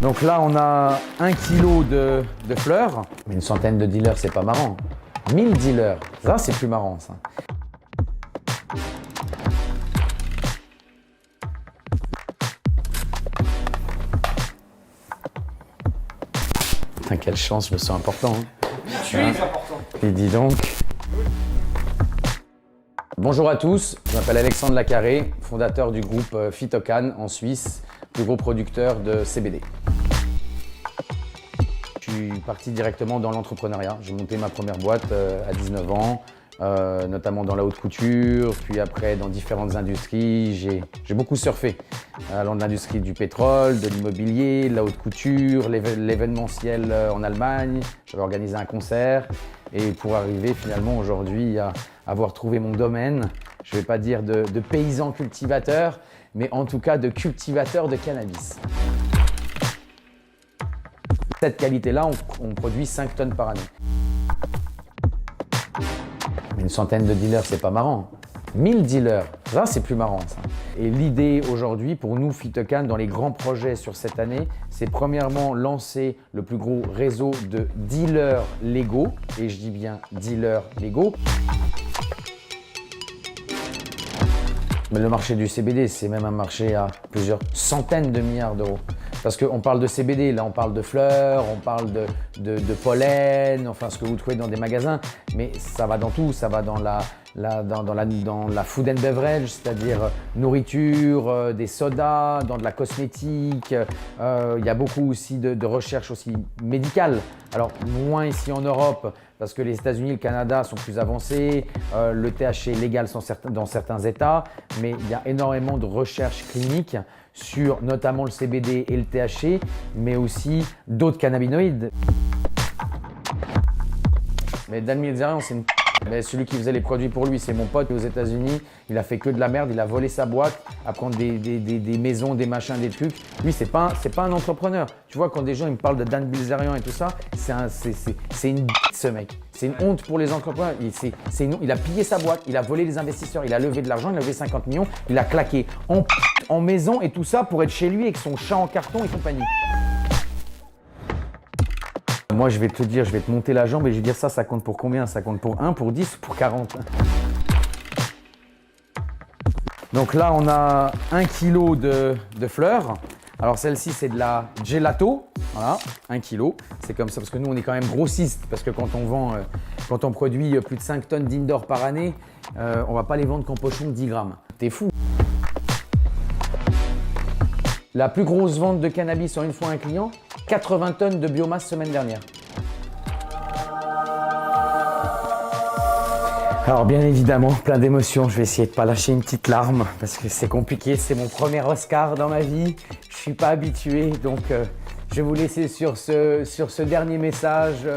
Donc là, on a 1 kilo de fleurs. Mais une centaine de dealers, c'est pas marrant. 1000 dealers, ça c'est plus marrant ça. Putain, quelle chance, je me sens important. Hein. Tu es important. Et dis donc. Bonjour à tous, je m'appelle Alexandre Lacarré, fondateur du groupe Phytocan en Suisse, plus gros producteur de CBD. Je suis parti directement dans l'entrepreneuriat. J'ai monté ma première boîte à 19 ans, notamment dans la haute couture, puis après dans différentes industries. J'ai beaucoup surfé, allant de l'industrie du pétrole, de l'immobilier, de la haute couture, l'événementiel en Allemagne. J'avais organisé un concert et pour arriver finalement aujourd'hui à avoir trouvé mon domaine, je ne vais pas dire de paysan cultivateur, mais en tout cas de cultivateur de cannabis. Cette qualité-là, on produit 5 tonnes par année. Mais une centaine de dealers, c'est pas marrant. 1000 dealers, ça c'est plus marrant ça. Et l'idée aujourd'hui pour nous, Phytocan, dans les grands projets sur cette année, c'est premièrement lancer le plus gros réseau de dealers légaux, et je dis bien dealers légaux. Mais le marché du CBD, c'est même un marché à plusieurs centaines de milliards d'euros. Parce qu'on parle de CBD, là on parle de fleurs, on parle de pollen, enfin ce que vous trouvez dans des magasins, mais ça va dans tout, ça va dans la food and beverage, c'est-à-dire nourriture, des sodas, dans de la cosmétique. Il y a beaucoup aussi de recherche aussi médicale. Alors moins ici en Europe, parce que les États-Unis et le Canada sont plus avancés, le THC est légal dans certains États, mais il y a énormément de recherches cliniques sur notamment le CBD et le THC, mais aussi d'autres cannabinoïdes. Mais Dan Bilzerian, c'est une... Mais celui qui faisait les produits pour lui, c'est mon pote aux États-Unis. Il a fait que de la merde, il a volé sa boîte à prendre des maisons, des machins, des trucs. Lui, c'est pas un entrepreneur. Tu vois, quand des gens ils me parlent de Dan Bilzerian et tout ça, c'est une ce mec. C'est une honte pour les entrepreneurs. Il a pillé sa boîte, il a volé les investisseurs, il a levé de l'argent, il a levé 50 millions, il a claqué en maison et tout ça pour être chez lui avec son chat en carton et compagnie. Moi, je vais te dire, je vais te monter la jambe et je vais dire ça compte pour combien? Ça compte pour 1, pour 10, pour 40. Donc là, on a 1 kilo de fleurs. Alors celle-ci, c'est de la gelato. Voilà, 1 kilo. C'est comme ça parce que nous, on est quand même grossiste. Parce que quand on produit plus de 5 tonnes d'indoor par année, on va pas les vendre qu'en pochon de 10 grammes. T'es fou. La plus grosse vente de cannabis en une fois un client, 80 tonnes de biomasse semaine dernière. Alors bien évidemment, plein d'émotions, je vais essayer de pas lâcher une petite larme parce que c'est compliqué, c'est mon premier Oscar dans ma vie, je suis pas habitué donc je vais vous laisser sur ce dernier message.